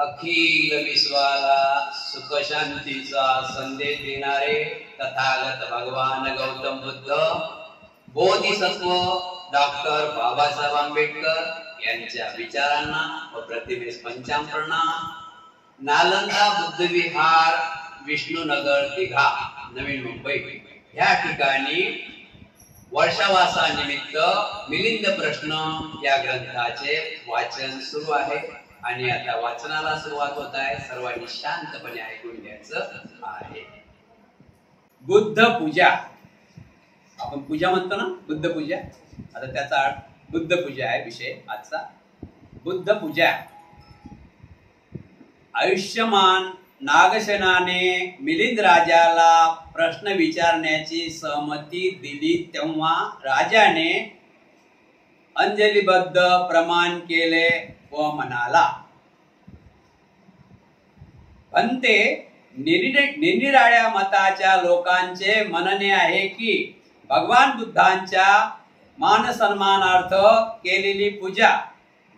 अखिल विश्वाला सुख शांतीचा संदेश देणारे तथागत भगवान गौतम बुद्ध बोधिसत्व डॉक्टर बाबासाहेब आंबेडकर यांच्या विचारांना व प्रतिमेस पंचाम प्रणाम. नालंदा बुद्ध विहार, विष्णुनगर, दिघा, नवी मुंबई या ठिकाणी वर्षावासानिमित्त मिलिंद प्रश्न या ग्रंथाचे वाचन सुरू आहे आणि आता वाचनाला सुरुवात होत आहे. सर्वांनी शांतपणे ऐकून घ्यायचं आहे. बुद्ध पूजा, आपण पूजा म्हणतो ना, बुद्ध पूजा. आता त्याचा अर्थ बुद्ध पूजा आहे विषय आजचा. बुद्ध पूजा. आयुष्यमान नागसेनाने मिलिंद राजाला प्रश्न विचारण्याची सहमती दिली तेव्हा राजाने अंजलीबद्ध प्रमाण केले व म्हणाला, पंते, निरनिराळ्या मताच्या लोकांचे म्हणणे आहे की भगवान बुद्धांच्या मान सन्मानार्थ केलेली पूजा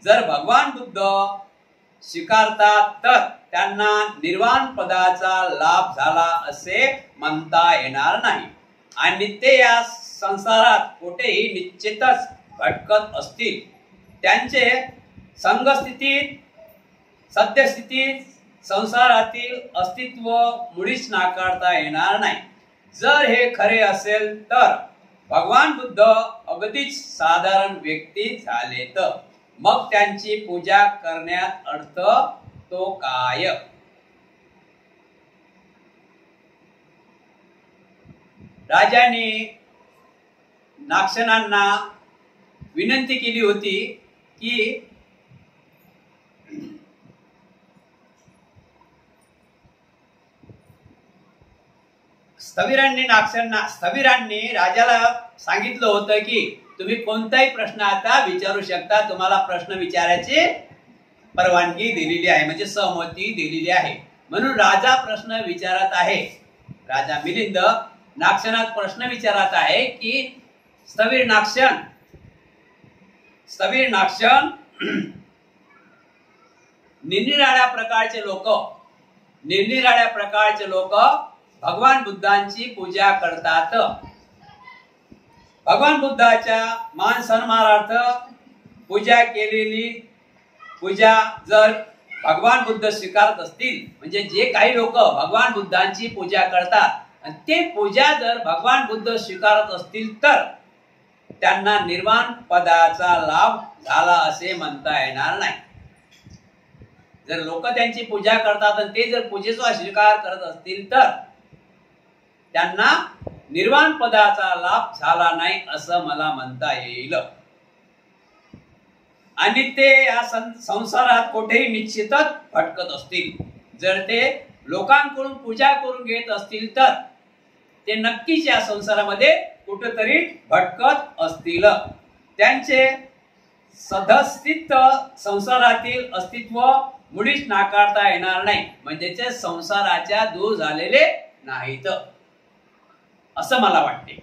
जर भगवान बुद्ध स्वीकारतात तर त्यांना निर्वाण पदाचा लाभ झाला असे म्हणता येणार नाही आणि ते या संसारात कुठेही निश्चितच भटकत असतील. त्यांचे संघस्थितीत, सद्यस्थितीत संसारातील अस्तित्व मुळीच नाकारता येणार नाही. जर हे खरे असेल तर भगवान बुद्ध अगदीच साधारण व्यक्ती झाले तर मग त्यांची पूजा करण्यात अर्थ तो काय? राजाने नागसेनांना विनंती केली होती की स्थविरांनी राजाला सांगितलं होतं की तुम्ही कोणताही प्रश्न आता विचारू शकता, तुम्हाला प्रश्न विचारायची परवानगी दिलेली आहे, म्हणजे सहमती दिलेली आहे. म्हणून राजा प्रश्न विचारत आहे. राजा मिलिंद नागसेनात प्रश्न विचारत आहे की स्थविर नागसेन निरनिराळ्या प्रकारचे लोक भगवान बुद्धांची पूजा करतात. भगवान बुद्धाच्या मान सन्मानार्थ पूजा केलेली पूजा जर भगवान बुद्ध स्वीकारत असतील, म्हणजे जे काही लोक भगवान बुद्धांची पूजा करतात आणि ते पूजा जर भगवान बुद्ध स्वीकारत असतील तर त्यांना निर्वाण पदाचा लाभ झाला असे म्हणता येणार नाही. जर लोक त्यांची पूजा करतात आणि ते जर पूजेचा स्वीकार करत असतील तर त्यांना निर्वाण पदाचा लाभ झाला नाही असं मला म्हणता येईल. आणि ते या संसारात कुठेही निश्चितच भटकत असतील. जर ते लोकांकडून पूजा करून घेत असतील तर ते नक्कीच या संसारामध्ये कुठेतरी भटकत असतील. त्यांचे सदस्तित्व संसारातील अस्तित्व मुळीच नाकारता येणार नाही, म्हणजे ते संसाराच्या दूर झालेले नाहीत असं मला वाटते.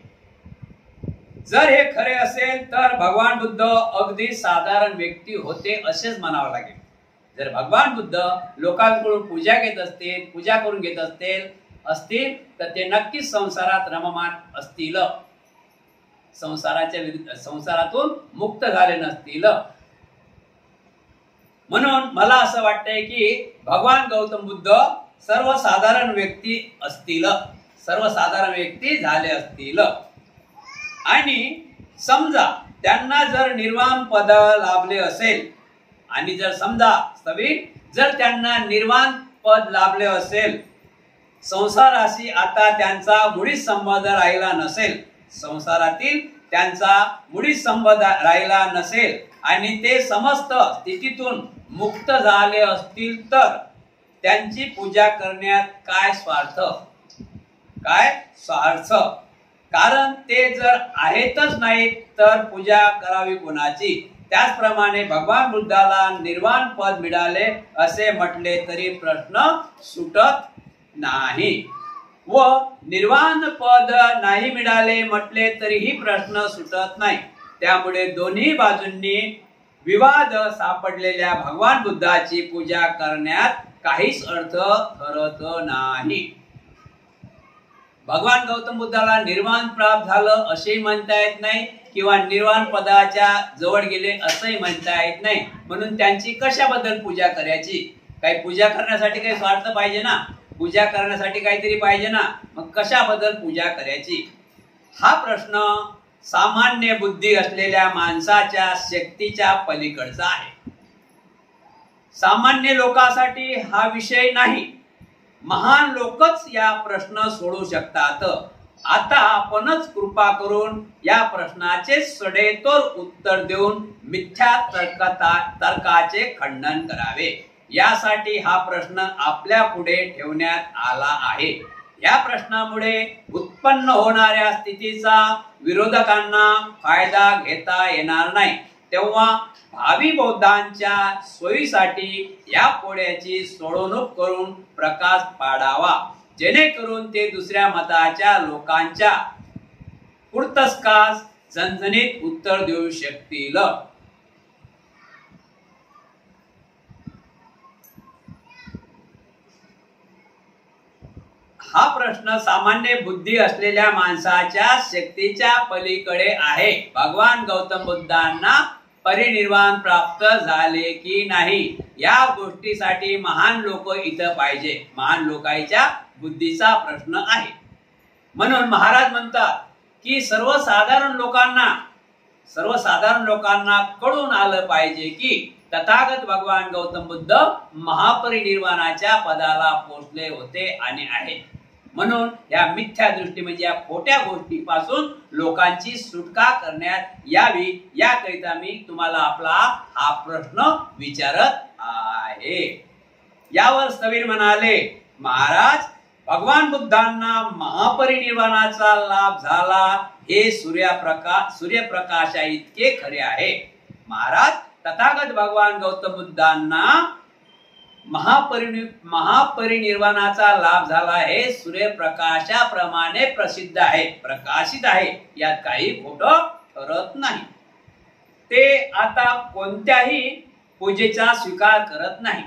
जर हे खरे असेल तर भगवान बुद्ध अगदी साधारण व्यक्ती होते असेच म्हणावं लागेल. जर भगवान बुद्ध लोकांकडून पूजा करून घेत असतील तर ते नक्कीच संसारात रममान असतील, संसारातून मुक्त झाले नसतील. म्हणून मला असं वाटतंय की भगवान गौतम बुद्ध सर्वसाधारण व्यक्ती झाले असतील. आणि समजा त्यांना जर निर्वाण पद लाभले असेल आणि जर समजा जर त्यांना निर्वाण पद लाभले असेल, संसाराशी आता त्यांचा मुळीच संबंध राहिला नसेल, संसारातील त्यांचा मुळीच संबंध राहिला नसेल आणि ते समस्त स्थितीतून मुक्त झाले असतील तर त्यांची पूजा करण्यात काय स्वार्थ? कारण ते जर आहेतच नाहीत तर पूजा करावी कोणाची? त्याचप्रमाणे भगवान बुद्धाला निर्वाण पद मिळाले असे म्हटले तरी प्रश्न सुटत नाही व निर्वाण पद नाही मिळाले म्हटले तरीही प्रश्न सुटत नाही. त्यामुळे दोन्ही बाजूंनी विवाद सापडलेल्या भगवान बुद्धाची पूजा करण्यात काहीच अर्थ ठरत नाही. भगवान गौतम बुद्धाला निर्वाण प्राप्त झालं असेही म्हणता येत नाही किंवा निर्वाण पदाच्या जवळ गेले असंही म्हणता येत नाही. म्हणून त्यांची कशाबद्दल पूजा करायची? काही पूजा करण्यासाठी काही स्वार्थ पाहिजे ना, पूजा करण्यासाठी काहीतरी पाहिजे ना, मग कशाबद्दल पूजा करायची? हा प्रश्न सामान्य बुद्धी असलेल्या माणसाच्या शक्तीच्या पलीकडचा आहे. सामान्य लोकांसाठी हा विषय नाही. महान लोकच या प्रश्न सोडवू शकतात. आता आपणच कृपा करून या प्रश्नाचे सडेतोड उत्तर देऊन मिथ्या तर्काचे खंडन करावे. यासाठी हा प्रश्न आपल्या पुढे ठेवण्यात आला आहे. या प्रश्नामुळे उत्पन्न होणाऱ्या स्थितीचा विरोधकांना फायदा घेता येणार नाही. तेव्हा भावी बौद्धांच्या सोयीसाठी या कोड्याची सोडवणूक करून प्रकाश पाडावा, जेणेकरून ते दुसऱ्या मताच्या लोकांच्या कुर्तस्कास झणझणीत उत्तर देऊ शकतील. हा प्रश्न सामान्य बुद्धी असलेल्या माणसाच्या शक्तीच्या पलीकडे आहे. भगवान गौतम बुद्धांना परिनिर्वाण प्राप्त झाले की नाही या गोष्टीसाठी महान लोक इथं पाहिजे. महान लोकांच्या बुद्धीचा प्रश्न आहे. म्हणून महाराज म्हणतात की सर्वसाधारण लोकांना कळून आलं पाहिजे की तथागत भगवान गौतम बुद्ध महापरिनिर्वाणाच्या पदाला पोहोचले होते आणि आहेत. म्हणून या मिथ्या दृष्टी म्हणजे या खोट्या गोष्टीपासून लोकांची सुटका करण्यात यावी, याकरिता मी तुम्हाला आपला हा प्रश्न विचारत आहे. यावर स्थवीर म्हणाले, महाराज, भगवान बुद्धांना महापरिनिर्वाणाचा लाभ झाला हे सूर्यप्रकाशा इतके खरे आहे. महाराज, तथागत भगवान गौतम बुद्धांना महापरिनिर्वाणाचा लाभ झाला हे सूर्यप्रकाशाप्रमाणे प्रसिद्ध आहे, प्रकाशित आहे. यात काही खोटं ठरत नाही. ते आता कोणत्याही पूजेचा स्वीकार करत नाही.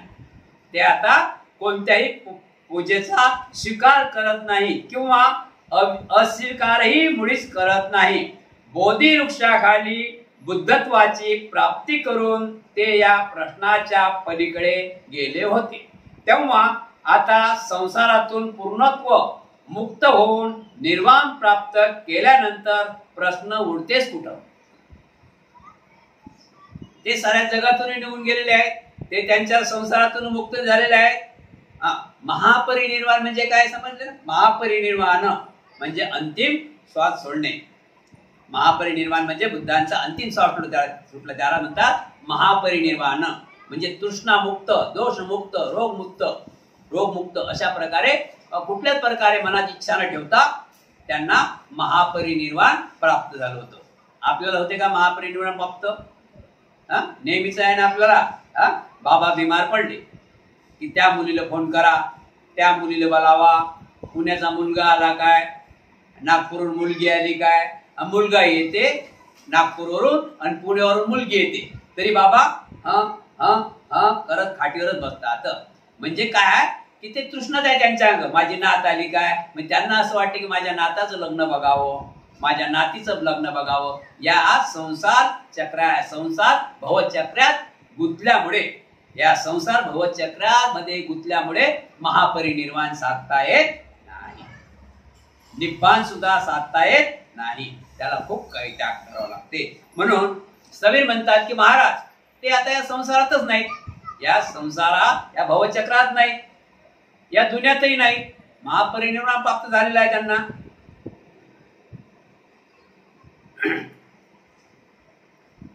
पूजेचा स्वीकार करत नाही किंवा अस्वीकारही मुळीच करत नाही. बोधी वृक्षाखाली बुद्धत्वाची प्राप्ती करून ते या प्रश्नाच्या पलीकडे गेले होते. तेव्हा आता संसारातून पूर्णत्व मुक्त होऊन निर्वाण प्राप्त केल्यानंतर प्रश्न उरतेच कुठं? ते साऱ्या जगातून निघून गेलेले आहेत. ते त्यांच्या संसारातून मुक्त झालेले आहेत. महापरिनिर्वाण म्हणजे काय समजलं? महापरिनिर्वाण म्हणजे अंतिम श्वास सोडणे. महापरिनिर्वाण म्हणजे बुद्धांचा अंतिम श्वास सुटला, त्याला म्हणतात महापरिनिर्वाण. म्हणजे तृष्णामुक्त, दोषमुक्त, रोगमुक्त अशा प्रकारे कुठल्याच प्रकारे मनात इच्छा न ठेवता त्यांना महापरिनिर्वाण प्राप्त झालं होतं. आपल्याला होते का महापरिनिर्वाण प्राप्त? नेहमीच आहे ना आपल्याला. बाबा बिमार पडले की त्या मुलीला फोन करा, त्या मुलीला बोलावा, पुण्याचा मुलगा आला काय, नागपूरवरून मुलगी आली काय, मुलगा येते नागपूरवरून आणि पुण्यावरून मुलगी येते, तरी बाबा करत खाटीवरच बसतात. म्हणजे काय की ते तृष्णाच आहे त्यांच्या अंग. माझी नात आली काय, म्हणजे त्यांना असं वाटतं की माझ्या नाताचं लग्न बघावं, माझ्या नातीचं लग्न बघावं. या संसार भवचक्रात गुंतल्यामुळे, या संसार भवचक्रामध्ये गुंतल्यामुळे महापरिनिर्वाण साधता येत नाही, निब्बाण सुद्धा साधता येत नाही. त्याला खूप काही त्याग करावा लागते. म्हणून स्थवीर म्हणतात की महाराज, ते आता या संसारातच नाहीत, या भवचक्रात नाहीत, या दुनियातही नाही. महापरिनिर्वाण प्राप्त झालेला आहे त्यांना.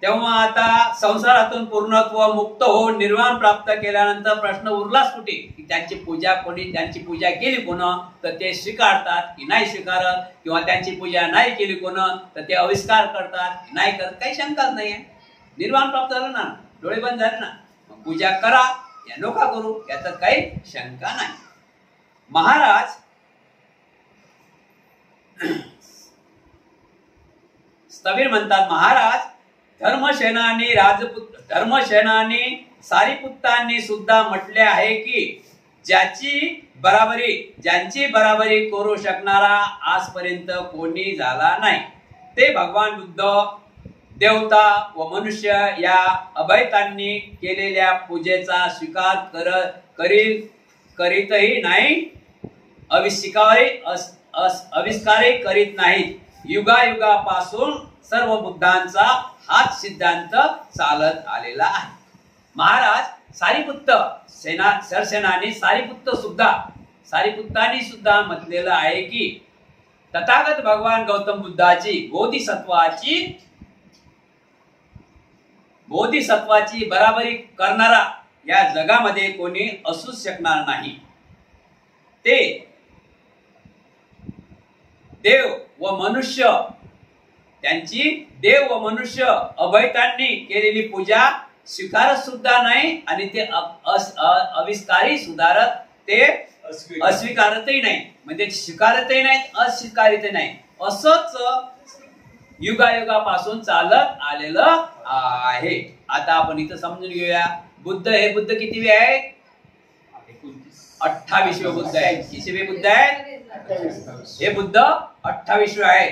तेव्हा आता संसारातून पूर्णत्व मुक्त होऊन निर्वाण प्राप्त केल्यानंतर प्रश्न उरलाच कुठे की त्यांची पूजा कोणी, त्यांची पूजा केली कोण, तर ते स्वीकारतात की नाही स्वीकारत, किंवा त्यांची पूजा नाही केली कोण तर ते अविष्कार करतात की नाही करत. काही शंकाच नाही आहे. निर्वाण प्राप्त झालं ना, डोळे बंद झाले ना, मग पूजा करा या नका करू यात काही शंका नाही. महाराज, स्थवीर म्हणतात, महाराज, धर्मसेनानी सारिपुत्तांनी सुद्धा म्हटले आहे की ज्यांची बराबरी करू शकणारा आजपर्यंत कोणी झाला नाही, ते भगवान बुद्ध, देवता व मनुष्य या अभयतांनी केलेल्या पूजेचा स्वीकार करीतही नाही, आविष्कारही करीत नाहीत. युगायुगापासून सर्व बुद्धांचा हाच सिद्धांत चालत आलेला आहे. महाराज सरसेनानी सारिपुत्तांनी सुद्धा म्हटलेलं आहे की तथागत भगवान गौतम बुद्धाची बोधिसत्वाची बराबरी करणारा या जगामध्ये कोणी असूच शकणार नाही. ते देव व मनुष्य अभयतांनी केलेली पूजा स्वीकारत सुद्धा नाही आणि ते अस्वीकारतही नाही, म्हणजे स्वीकारतही नाही, अस्वीकारतही नाही, असंच युगायुगापासून चालत आलेलं आहे. आता आपण इथं समजून घेऊया, हे बुद्ध कितीवे आहेत? 28वे बुद्ध आहेत. कितीवे बुद्ध आहेत? हे बुद्ध 28वे आहे.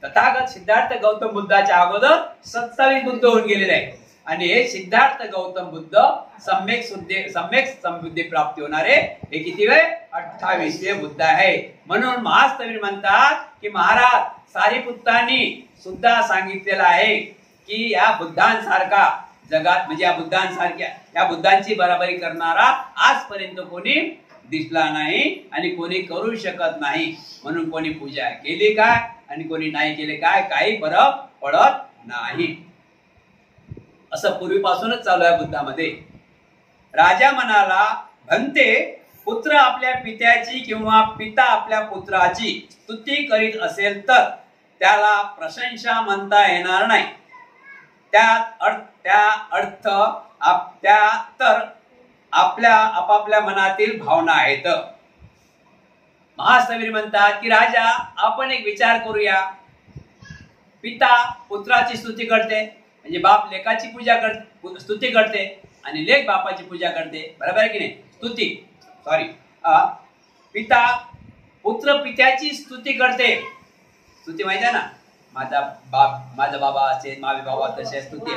तथागत सिद्धार्थ गौतम बुद्धाच्या अगोदर 27 बुद्ध होऊन गेलेले आहेत आणि हे सिद्धार्थ गौतम बुद्ध सम्यक संबुद्धी प्राप्ती होणारे हे कितीवे? 28वे बुद्ध आहे. म्हणून महास्तवीर म्हणतात की महाराज सारिपुत्तांनी सुद्धा सांगितलेलं आहे की या बुद्धांसारखा जगात, म्हणजे या बुद्धांची बराबरी करणारा आजपर्यंत कोणी दिसला नाही आणि कोणी करू शकत नाही. म्हणून कोणी पूजा केली काय आणि कोणी नाही केले काय, काही फरक पडत नाही. असं पूर्वीपासूनच चालू आहे बुद्धामध्ये. राजा म्हणाला, भंते, पुत्र आपल्या पित्याची किंवा पिता आपल्या पुत्राची स्तुती करीत असेल तर त्याला प्रशंसा म्हणता येणार नाही. तर आपल्या आपापल्या मनातील भावना आहेत. महास्तवीर म्हणतात की राजा, आपण एक विचार करूया. पिता पुत्राची स्तुती करते, म्हणजे बाप लेकाची स्तुती करते आणि लेक बापाची पूजा करते, बरोबर आहे की नाही? पिता पुत्र पित्याची स्तुती करते. स्तुती माहिती आहे ना, माझा बाबा असेल, माझे बाबा तसे स्तुती.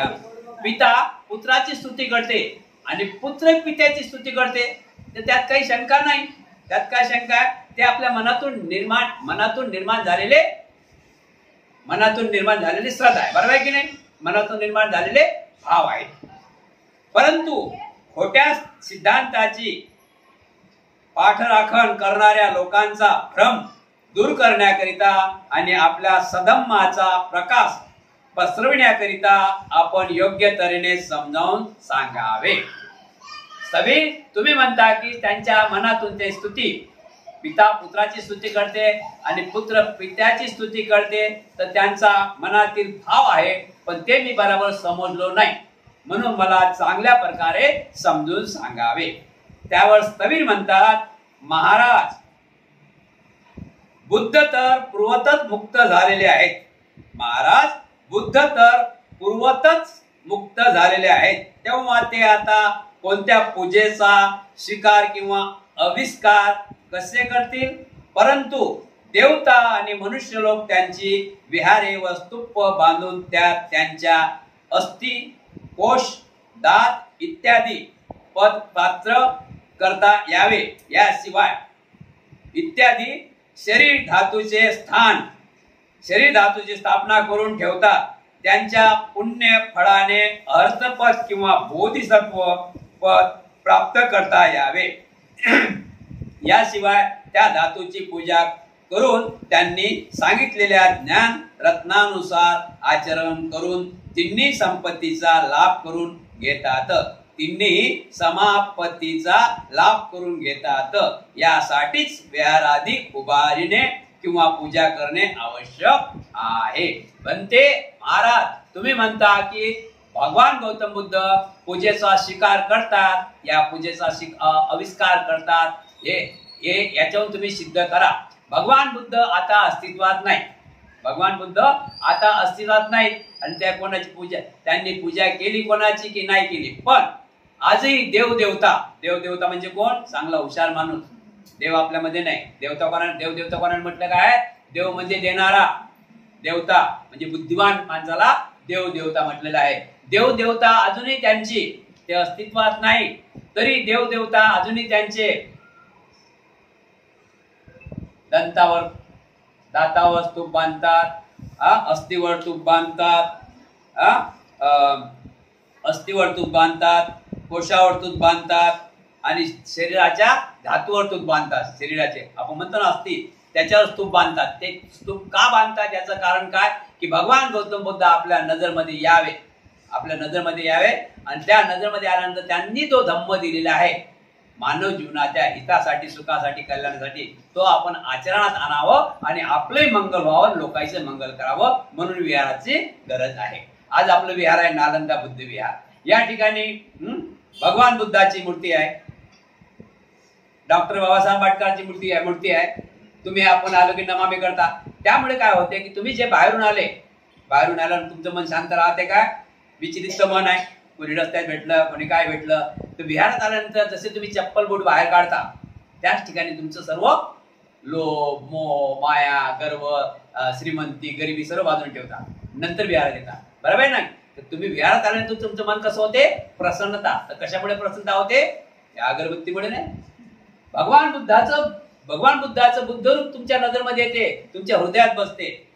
पिता पुत्राची स्तुती करते आणि पुत्र पित्याची स्तुती करते, तर त्यात काही शंका नाही. त्यात काय शंका आहे? ते आपल्या मनातून निर्माण झालेले श्रद्धा आहे, बरोबर आहे की नाही? मनातून निर्माण झालेले भाव आहेत. परंतु खोट्या सिद्धांताची पाठराखण करणाऱ्या लोकांचा भ्रम दूर करण्याकरिता आणि आपल्या सधम्माचा प्रकाश पसरविण्याकरिता आपण योग्य तऱ्हेने समजावून सांगावे. तुम्ही म्हणता की त्यांच्या मनातून ते स्तुती, पिता पुत्राची स्तुती करते आणि पुत्र पित्याची स्तुती करते, तर त्यांचा मनातील भाव आहे, पण ते मी बरोबर समजलो नाही, म्हणून मला चांगल्या प्रकारे समजून सांगावे. त्यावर स्थवीर म्हणतात, महाराज, बुद्ध तर पूर्वतच मुक्त झालेले आहेत. महाराज, बुद्ध तर पूर्वतच मुक्त झालेले आहेत, तेव्हा ते आता कोणत्या पूजेचा स्वीकार किंवा अविष्कार कसे करतील? परंतु देवता आणि मनुष्य लोक त्यांची विहारे व स्तूप बांधून त्यात त्यांच्या अस्थि, कोश, दात इत्यादी पात्र करता यावे. याशिवाय इत्यादी शरीर धातूची स्थापना करून ठेवतात. त्यांच्या पुण्य फळाने अर्थपद किंवा बोधिसत्व पद प्राप्त करता यावे. याशिवाय त्या धातूची पूजा करून त्यांनी सांगितलेल्या ज्ञान रत्नानुसार आचरण करून तिन्ही संपत्तीचा लाभ करून घेतात. तिन्ही समापत्तीचा लाभ करून घेतात. यासाठीच विहारादी उभारणे किंवा पूजा करणे आवश्यक आहे. बनते महाराज, तुम्ही म्हणता की भगवान गौतम बुद्ध पूजेचा स्वीकार करतात, या पूजेचा आविष्कार करतात, हे याच्यावरून तुम्ही सिद्ध करा. भगवान बुद्ध आता अस्तित्वात नाही. आणि त्या कोणाची पूजा, त्यांनी पूजा केली कोणाची की नाही केली. पण आजही देवदेवता म्हणजे कोण? चांगला हुशार माणूस. देव आपल्यामध्ये नाही. देवदेवता कोणाने म्हटलं काय? देव म्हणजे देणारा, देवता म्हणजे बुद्धिमान माणसाला देवदेवता म्हटलेला आहे. देवदेवता अजूनही त्यांची ते अस्तित्वात नाही, तरी देवदेवता अजूनही त्यांचे दातावर स्तूप बांधतात, अस्थिवर तूप बांधतात, कोशावर तूप बांधतात आणि शरीराच्या धातूवर तूप बांधतात. शरीराचे आपण म्हणतो ना अस्थि, त्याच्यावर स्तूप बांधतात. ते स्तूप का बांधतात याचं कारण काय? की भगवान गौतम बुद्ध आपल्या नजरमध्ये यावे आणि त्या नजरमध्ये आल्यानंतर त्यांनी तो धम्म दिलेला आहे मानव जीवनाच्या हितासाठी, सुखासाठी, कल्याणासाठी, तो आपण आचरणात आणावं आणि आपले मंगल व्हावं, लोकांचे मंगल करावं, म्हणून विहाराची गरज आहे. आज आपलं विहार आहे नालंदा बुद्ध विहार. या ठिकाणी भगवान बुद्धाची मूर्ती आहे, डॉक्टर बाबासाहेब आंबेडकरची मूर्ती आहे. तुम्ही आपण आलो की नमामी करता. त्यामुळे काय होते की तुम्ही जे बाहेरून आल्यावर तुमचं मन शांत राहते काय? विचलित मन आहे. कोणी रस्त्यात भेटलं, कोणी काय भेटलं, तर विहारात आल्यानंतर जसे तुम्ही चप्पल बूट बाहेर काढता, त्याच ठिकाणी तुमचं सर्व लोभ, मोह, माया, गर्व, श्रीमंती, गरिबी सर्व बाजून ठेवता, नंतर विहारात येता. बरोबर आहे ना? तर तुम्ही विहारात आल्यानंतर तुमचं मन कसं होते? प्रसन्नता. तर कशामुळे प्रसन्नता होते? या अगरबत्तीमुळे नाही. भगवान बुद्धाचं बुद्धरूप तुमच्या नजरमध्ये येते, तुमच्या हृदयात बसते,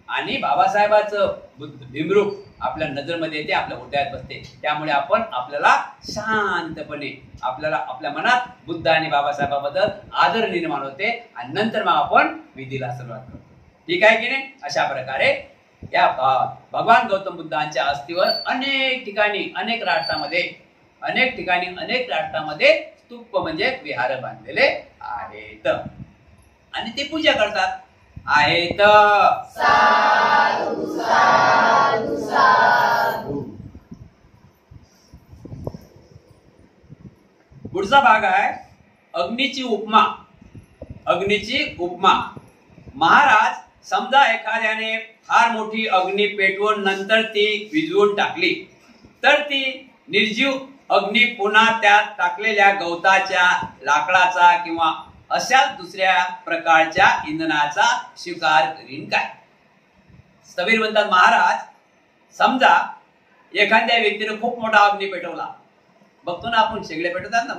आणि बाबासाहेबाचं भीमरूप आपल्या नजरमध्ये येते, आपल्या हृदयात बसते. त्यामुळे आपल्याला शांतपणे आपल्या मनात बुद्ध आणि बाबासाहेबाबद्दल आदर निर्माण होते आणि नंतर मग आपण विधीला सुरुवात करतो. ठीक आहे की नाही? अशा प्रकारे या भगवान गौतम बुद्धांच्या अस्थीवर अनेक ठिकाणी अनेक राष्ट्रामध्ये स्तूप म्हणजे विहार बांधलेले आहेत आणि ते पूजा करतात आहेत. साधू साधू साधू. पुढचा भाग आहे अग्नीची उपमा. महाराज, समजा एखाद्याने फार मोठी अग्नी पेटवून नंतर ती विझवून टाकली, तर ती निर्जीव अग्नी पुन्हा त्यात टाकलेल्या गवताच्या, लाकडाचा किंवा अशाच दुसऱ्या प्रकारच्या इंधनाचा स्वीकार करीन काय? स्थवीर म्हणतात, महाराज, समजा एखाद्या व्यक्तीने खूप मोठा अग्नी पेटवला. बघतो ना आपण, शेगडे पेटवतात ना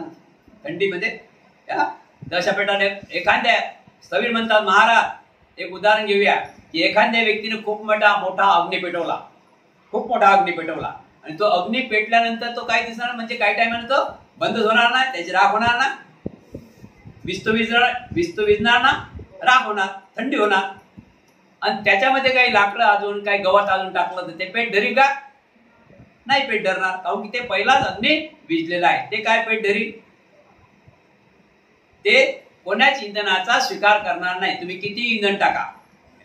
थंडीमध्ये, तशा पेटाने एखाद्या, स्थवीर म्हणतात, महाराज, एक उदाहरण घेऊया की एखाद्या व्यक्तीने खूप मोठा अग्नी पेटवला आणि तो अग्नी पेटल्यानंतर तो काय दिसणार? म्हणजे काही टायमाने तो बंद होणार नाही, त्याची राख होणार ना, विजणार ना, राख होणार, थंडी होणार. आणि त्याच्यामध्ये काही लाकडं अजून काही गवत अजून टाकलं तर ते पेट धरी का? नाही पेट धरणार, कारण की ते पहिलाच अग्नी विजलेला आहे. ते काय पेट धरी? ते कोणाच इंधनाचा स्वीकार करणार नाही. तुम्ही किती इंधन टाका,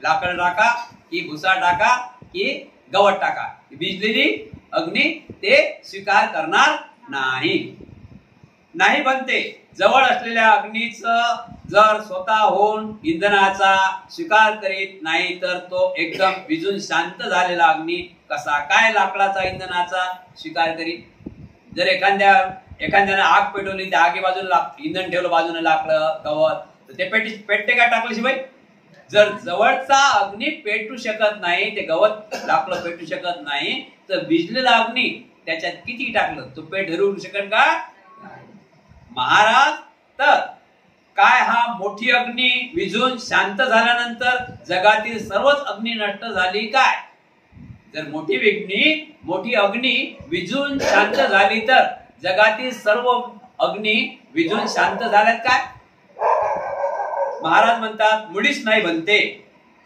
लाकड टाका की भुसा टाका की गवत टाका, विजलेली अग्नी ते स्वीकार करणार नाही बनते. जवळ असलेल्या अग्नीचं जर स्वतःहून इंधनाचा स्वीकार करीत नाही तर तो एकदम विजून शांत झालेला अग्नी कसा काय लाकडाचा इंधनाचा स्वीकार करीत? जर एखाद्याने आग पेटवली, त्या आगी बाजूला इंधन ठेवलं, बाजूने लाकडं गवत, तर ते पेटते काय टाकल्याशिवाय? जर जवळचा अग्नी पेटू शकत नाही, ते गवत लाकडं पेटू शकत नाही, तर विजलेला अग्नी त्याच्यात किती टाकलं तो पेट धरू शकत का? महाराज, तर काय हा मोठी अग्नी विझून शांत झाल्यानंतर जगातील सर्वच अग्नी नष्ट झाली काय? जर मोठी अग्नी विझून शांत झाली तर जगातील सर्व अग्नी विझून शांत झाल्यात काय? महाराज म्हणतात, मुळीच नाही बनते.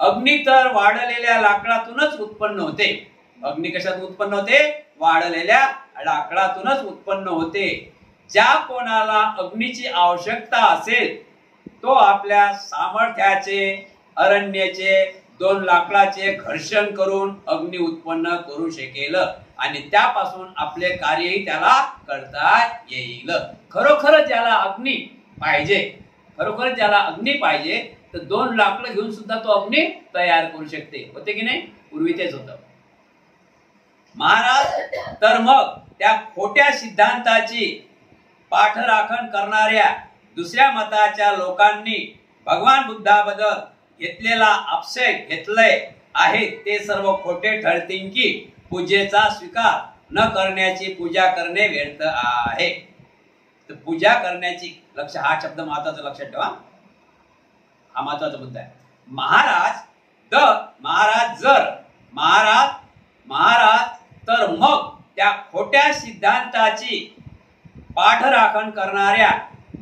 अग्नी तर वाढलेल्या लाकडातूनच उत्पन्न होते. अग्नी कशातून उत्पन्न होते? वाढलेल्या लाकडातूनच उत्पन्न होते. ज्या कोणाला अग्नीची आवश्यकता असेल तो आपल्या सामर्थ्याचे, अरण्याचे, 2 लाकडाचे घर्षण करून अग्नी उत्पन्न करू शकेल आणि त्यापासून आपले कार्यही त्याला करता येईल. खरोखर ज्याला अग्नी पाहिजे तर 2 लाकडं घेऊन सुद्धा तो अग्नी तयार करू शकते. होते की नाही? पूर्वी तेच होतं. महाराज तर मग त्या खोट्या सिद्धांताची पाठराखण करणाऱ्या दुसऱ्या मताच्या लोकांनी भगवान बुद्धाबद्दल घेतलेला आक्षेप घेतलंय आहे ते सर्व खोटे ठरतील की पूजेचा स्वीकार न करण्याची पूजा करणे व्यर्थ आहे. तर पूजा करण्याची हा शब्द महत्वाचा लक्षात ठेवा, हा महत्वाचा मुद्दा आहे. महाराज तर मग त्या खोट्या सिद्धांताची पाठराखण करणाऱ्या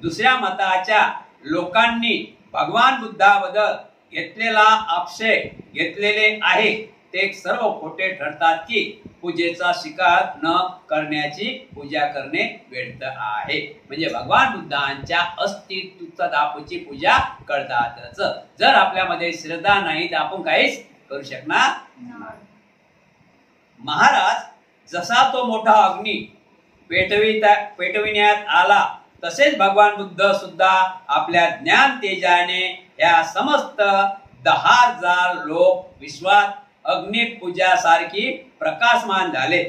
दुसऱ्या मताच्या लोकांनी भगवान बुद्धाबद्दल घेतलेला आक्षेप घेतलेले आहे ते सर्व खोटे ठरतात की पूजेचा स्वीकार न करण्याची पूजा करणे व्यर्थ आहे. म्हणजे भगवान बुद्धांच्या अस्तित्वाची पूजा करतातच. जर आपल्यामध्ये श्रद्धा नाही तर आपण काहीच करू शकणार नाही. महाराज जसा तो मोठा अग्नी पेटविण्यात आला तसेच भगवान बुद्ध सुद्धा आपल्या ज्ञान तेजाने या समस्त 10,000 लोक विश्वात अग्नी पूजासारखी प्रकाशमान झाले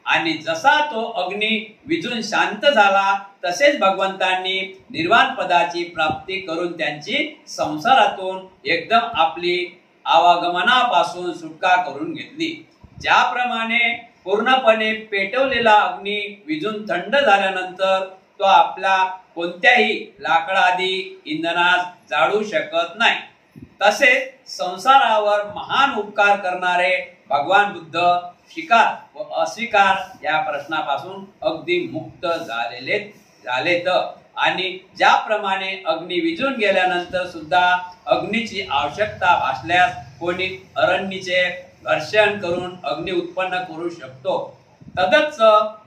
आणि जसा तो अग्नी विझून शांत झाला तसेच भगवंतांनी निर्वाण पदाची प्राप्ती करून त्यांची संसारातून एकदम आपली आवागमनापासून सुटका करून घेतली. ज्याप्रमाणे पूर्णपणे पेटवलेला अग्नी विझून थंड झाल्यानंतर तो आपला कोणत्याही लाकडादी इंधनास जाळू शकत नाही, तसेच संसारावर महान उपकार करणारे भगवान बुद्ध स्वीकार व अस्वीकार या प्रश्नापासून अगदी मुक्त झालेत. आणि ज्याप्रमाणे अग्नी विझून गेल्यानंतर सुद्धा अग्नीची आवश्यकता भासल्यास कोणी अरण्यचे घर्षण करून अग्नी उत्पन्न करू शकतो, तदच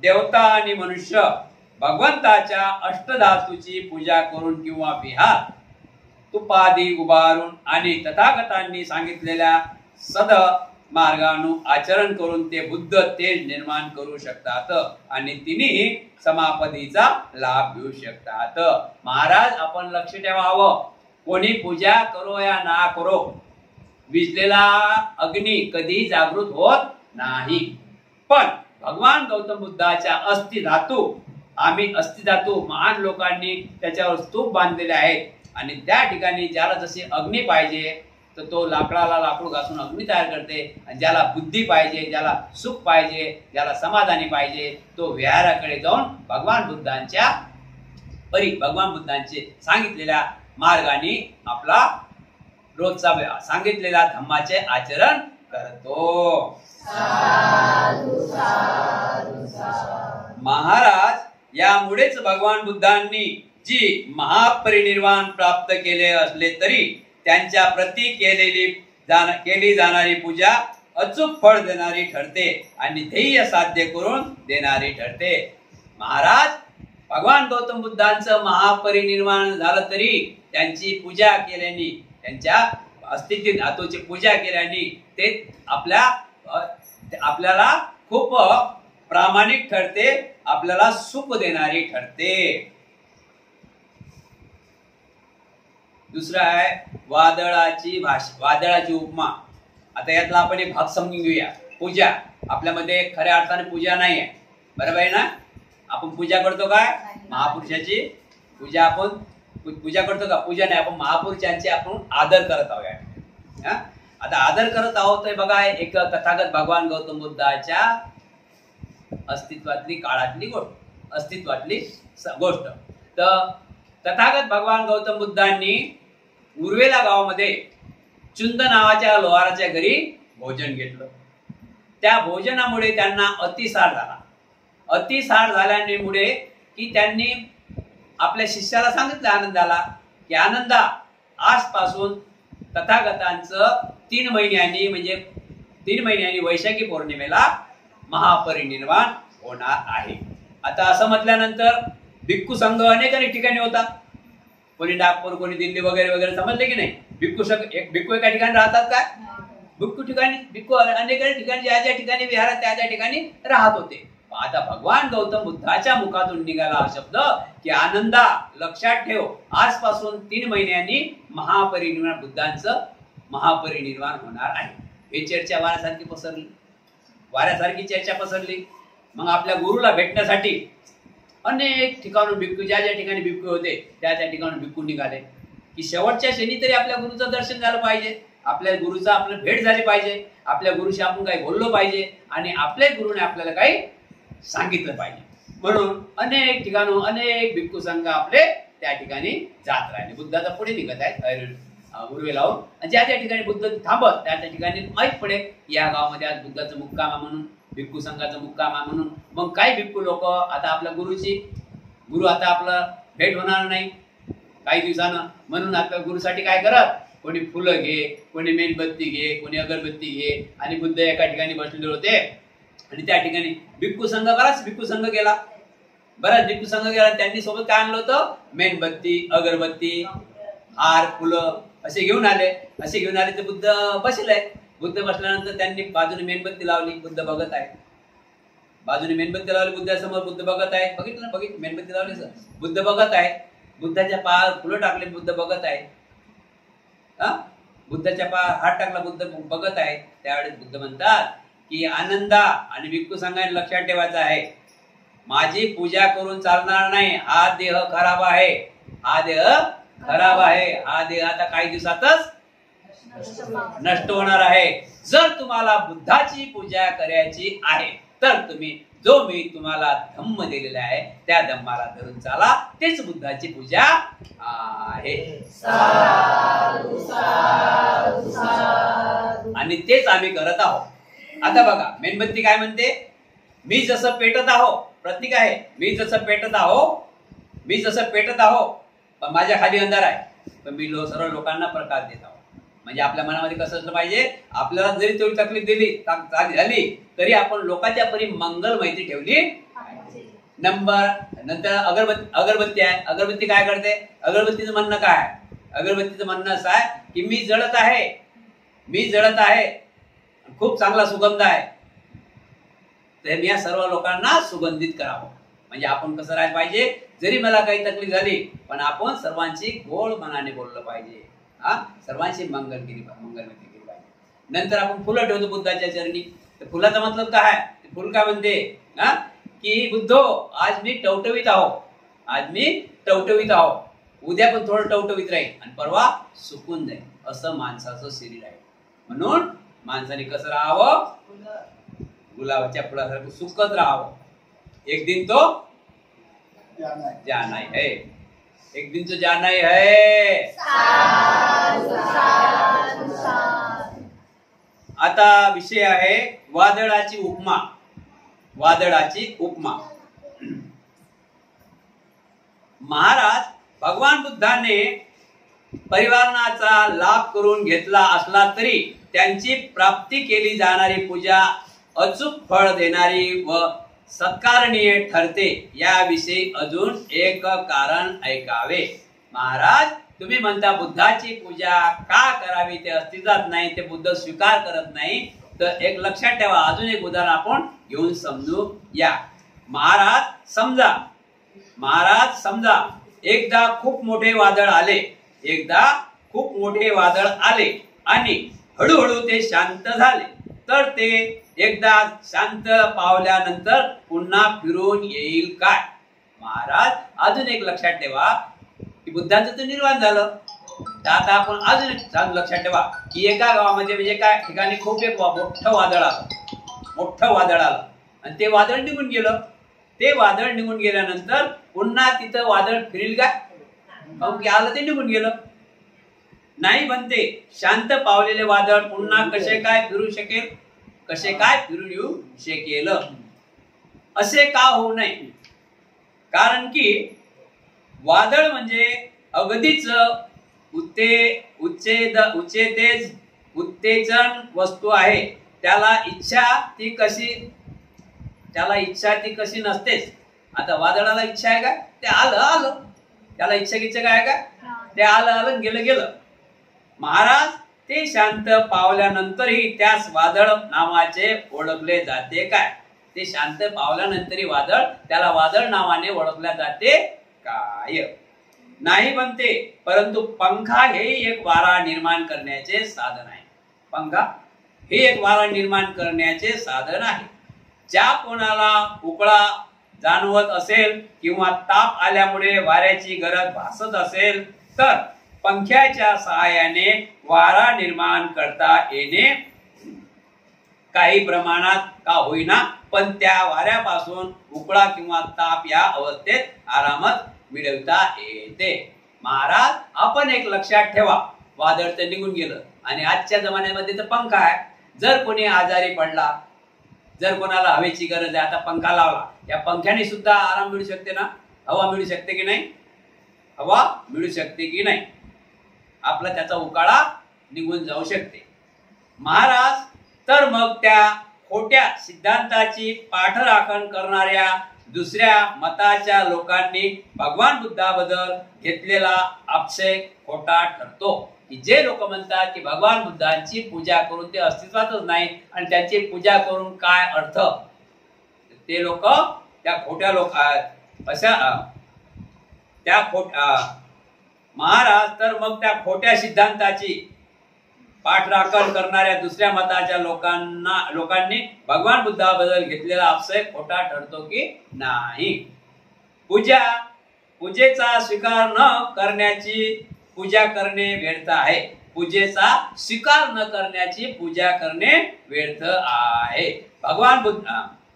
देवता आणि मनुष्य भगवंताच्या अष्टधातूची पूजा करून किंवा विहार तुपादी उभारून आणि तथागतांनी सांगितलेल्या सद मार्गानु आचरण करून ते बुद्ध तेज निर्माण करू शकतात आणि तिन्ही समापदीचा लाभ घेऊ शकतात. महाराज आपण लक्ष ठेवावं, कोणी पूजा करो या ना करो, विजलेला अग्नी कधी जागृत होत नाही. पण भगवान गौतम बुद्धाच्या अस्थिधातू महान लोकांनी त्याच्यावर स्तूप बांधलेले आहेत आणि त्या ठिकाणी ज्याला जसे अग्नी पाहिजे तर तो लाकडाला लाकूड घासून अग्नी तयार करते आणि ज्याला बुद्धी पाहिजे, ज्याला सुख पाहिजे, ज्याला समाधानी पाहिजे तो विहाराकडे जाऊन भगवान बुद्धांचे सांगितलेल्या मार्गाने आपला रोजचा सांगितलेल्या धम्माचे आचरण करतो. महाराज यामुळेच भगवान बुद्धांनी जी महापरिनिर्वाण प्राप्त केले असले तरी त्यांच्या प्रती केली जाणारी पूजा अचूक फळ देणारी ठरते आणि ध्येय साध्य करून देणारी ठरते. महाराज भगवान गौतम बुद्धांचं महापरिनिर्वाण झालं तरी त्यांची पूजा केल्याने, त्यांच्या अस्तित्व धातूची पूजा केल्याने ते आपल्याला खूप प्रामाणिक ठरते, आपल्याला सुख देणारी ठरते. दुसरा आहे वादळाची उपमा. आता यातला आपण एक भाग समजून घेऊया. पूजा आपल्यामध्ये खऱ्या अर्थाने पूजा नाही आहे, बरोबर आहे ना? आपण पूजा करतो काय? महापुरुषाची पूजा आपण पूजा करतो का? पूजा नाही, आपण महापुरुषांची आपण आदर करत आहोत. आता आदर करत आहोत तर बघा, एक तथागत भगवान गौतम बुद्धाच्या अस्तित्वातली गोष्ट. तर तथागत भगवान गौतम बुद्धांनी उर्वेला गावामध्ये चुंद नावाच्या लोहाराच्या घरी भोजन घेतलं. त्या भोजनामुळे त्यांना अतिसार झाल्यामुळे की त्यांनी आपल्या शिष्याला सांगितलं आनंदाला की आनंदा, आजपासून तथागतांचं 3 महिन्यांनी वैशाखी पौर्णिमेला महापरिनिर्वाण होणार आहे. आता असं म्हटल्यानंतर भिक्खू संघ अनेक ठिकाणी होता, कोणी नागपूर, कोणी दिल्ली वगैरे समजले की नाही? भिक्खू एका ठिकाणी राहतात काय? भिक्खू अनेक ठिकाणी ज्या ठिकाणी विहारात त्या ठिकाणी राहत होते. आता भगवान गौतम बुद्धाच्या मुखातून निघाला हा शब्द की आनंदा, लक्षात ठेव, आजपासून 3 महिन्यांनी बुद्धांचं महापरिनिर्वाण होणार आहे. हे चर्चा वाऱ्यासारखी पसरली. वाऱ्यासारखी चर्चा पसरली. मग आपल्या गुरुला भेटण्यासाठी अनेक ठिकाणून भिक्खू, ज्या ज्या ठिकाणी भिक्खू होते त्या त्या ठिकाणून भिक्खू निघाले की शेवटच्या क्षणी तरी आपल्या गुरुचं दर्शन झालं पाहिजे, आपल्या गुरुचं आपलं भेट झाली पाहिजे, आपल्या गुरुशी आपण काही बोललो पाहिजे आणि आपल्या गुरुने आपल्याला काही सांगितलं पाहिजे. म्हणून अनेक ठिकाणून अनेक भिक्खू संघ आपले त्या ठिकाणी जात राहिले. बुद्धाचा पुढे निघत आहेत उर्वे लावून, आणि ज्या त्या ठिकाणी बुद्ध थांबत त्या त्या ठिकाणी माहीत पडे या गावामध्ये आज बुद्धाचं मुक्काम म्हणून, भिक्खू संघाचं मुक्काम म्हणून. मग काही भिक्खू लोक आता आपल्या गुरु आता आपलं भेट होणार नाही काही दिवसानं, म्हणून आपल्या गुरुसाठी काय करत, कोणी फुलं घे, कोणी मेणबत्ती घे, कोणी अगरबत्ती घे. आणि बुद्ध एका ठिकाणी बसलेले होते आणि त्या ठिकाणी भिक्खू संघ, बराच भिक्खू संघ गेला, त्यांनी सोबत काय आणलं होतं, मेणबत्ती, अगरबत्ती, हार, फुलं असे घेऊन आले. तर बुद्ध बसले. बुद्ध बसल्यानंतर त्यांनी बाजूने मेणबत्ती लावली, बुद्ध बघत आहे. बाजूने मेणबत्ती लावली बुद्धासमोर, बुद्ध बघत आहे. बघितलं मेणबत्ती लावली सर, बुद्ध बघत आहे. बुद्धाच्या पायावर फुलं टाकले, बुद्ध बघत आहे. बुद्धाच्या पायावर हात टाकला, बुद्ध बघत आहे. त्यावेळेस बुद्ध म्हणतात की आनंदा आणि भिक्खू संघाने लक्षात ठेवायचं आहे, माझी पूजा करून चालणार नाही. हा देह खराब आहे, हा देह आता काही दिवसातच नष्ट होणार आहे. जर तुम्हाला बुद्धाची पूजा करायची आहे तर तुम्ही जो मी तुम्हाला धम्म दिलेला आहे त्या धम्माला धरून चाला, तेच बुद्धाची पूजा आहे. आणि तेच आम्ही करत आहोत. आता बघा मेणबत्ती काय म्हणते, मी जसं पेटत आहो, प्रतीक आहे, मी जसं पेटत आहो पण माझ्या खाली अंधार आहे, पण मी सर्व लोकांना प्रकाश देत आहो. म्हणजे आपल्या मनामध्ये कसं असलं पाहिजे, आपल्याला जरी तेवढी तकलीफ झाली तरी आपण लोकांच्या परी मंगल माहिती ठेवली. नंतर अगरबत्ती आहे. अगरबत्ती काय करते, अगरबत्तीचं म्हणणं काय, अगरबत्तीचं म्हणणं असं आहे की मी जळत आहे, खूप चांगला सुगंध आहे, तर मी या सर्व लोकांना सुगंधित करावं. म्हणजे आपण कसं राहायला पाहिजे, जरी मला काही तकलीफ झाली पण आपण सर्वांची गोड मनाने बोललं पाहिजे, सर्वांची मंगलमती केली पाहिजे. नंतर आपण फुलं ठेवतो बुद्धाच्या चरणी. तर फुलाचा मतलब काय आहे, फुल काय म्हणते की बुद्धो आज मी टवटवीत आहो, उद्या पण थोडं टवटवीत राहील आणि परवा सुकून जाईल. असं माणसाचं शरीर आहे. म्हणून माणसाने कसं राहावं, गुलाबाच्या फुलासारखं सुकत राहावं. एक दिन तो जाना है, एक दिन तो जाना ही है. आता विषय आहे वादळाची उपमा. महाराज भगवान बुद्धाने परिवाराचा लाभ करून घेतला असला तरी त्यांची प्राप्ती केली जाणारी पूजा अचूक फळ देणारी व सत्कारणीय ठरते. याविषयी अजून एक कारण ऐकावे. महाराज तुम्ही म्हणता बुद्धाची पूजा का करावी ते अस्तित्वात नाही, ते बुद्ध स्वीकार करत नाही. तर एक लक्षात ठेवा, अजून एक उदाहरण आपण घेऊन समजू या. महाराज समजा एकदा खूप मोठे वादळ आले आणि हळूहळू ते शांत झाले. तर ते एकदा शांत पावल्यानंतर पुन्हा फिरून येईल काय? महाराज अजून एक लक्षात ठेवा की बुद्धांचं तर निर्वाण झालं. तर आता आपण अजून एक लक्षात ठेवा की एका गावामध्ये म्हणजे काय ठिकाणी खूप एक मोठं वादळ आलं आणि ते वादळ निघून गेलं. ते वादळ निघून गेल्यानंतर पुन्हा तिथं वादळ फिरेल काय? आलं ते निघून गेलं नाही बनते. शांत पावलेले वादळ पुन्हा कसे काय फिरू शकेल, कसे काय फिरून येऊ शकेल? असे का होऊ नये? कारण की वादळ म्हणजे अगदीच उत्तेजन वस्तू आहे. त्याला इच्छा ती कशी नसतेच. आता वादळाला इच्छा आहे का? ते आलं त्याला इच्छा काय का? ते आलं गेलं. महाराज ते शांत पावल्यानंतरही त्यास वादळ नावाचे ओळखले जाते काय? ते शांत पावल्यानंतरही त्याला वादळ नावाने ओळखले जाते काय? नाही बनते. परंतु पंखा हे एक वारा निर्माण करण्याचे साधन आहे. पंखा हे एक वारा निर्माण करण्याचे साधन आहे. ज्या कोणाला उकळा जाणवत असेल किंवा ताप आल्यामुळे वाऱ्याची गरज भासत असेल तर पंख्याच्या सहाय्याने वारा निर्माण करता येणे काही प्रमाणात का होईना, पण त्या वाऱ्यापासून उकळा किंवा ताप या अवस्थेत आरामात मिळवता येते. महाराज, आपण एक लक्षात ठेवा, वादळ तर निघून गेलं आणि आजच्या जमान्यामध्ये तर पंखा आहे. जर कोणी आजारी पडला, जर कोणाला हवेची गरज आहे, आता पंखा लावला, या पंख्याने सुद्धा आराम मिळू शकते ना? हवा मिळू शकते की नाही? हवा मिळू शकते की नाही? आपला त्याचा उकाळा निघून जाऊ शकते. महाराज, तर मग त्या खोट्या सिद्धांताची पाठराखण करणाऱ्या दुसऱ्या मताच्या लोकांनी भगवान बुद्धाबद्दल घेतलेला आक्षेप खोटा ठरतो. की जे लोक म्हणतात की भगवान बुद्धांची पूजा करून ते अस्तित्वातच नाही आणि त्यांची पूजा करून काय अर्थ, ते लोक त्या खोट्या लोक अशा त्या महाराज, तर मग त्या खोट्या सिद्धांताची पाठराखण करणाऱ्या दुसऱ्या मताच्या लोकांनी भगवान बुद्धाबद्दल घेतलेला आक्षेप खोटा ठरतो की नाही? पूजेचा स्वीकार न करण्याची पूजा करणे व्यर्थ आहे. पूजेचा स्वीकार न करण्याची पूजा करणे व्यर्थ आहे. भगवान बुद्ध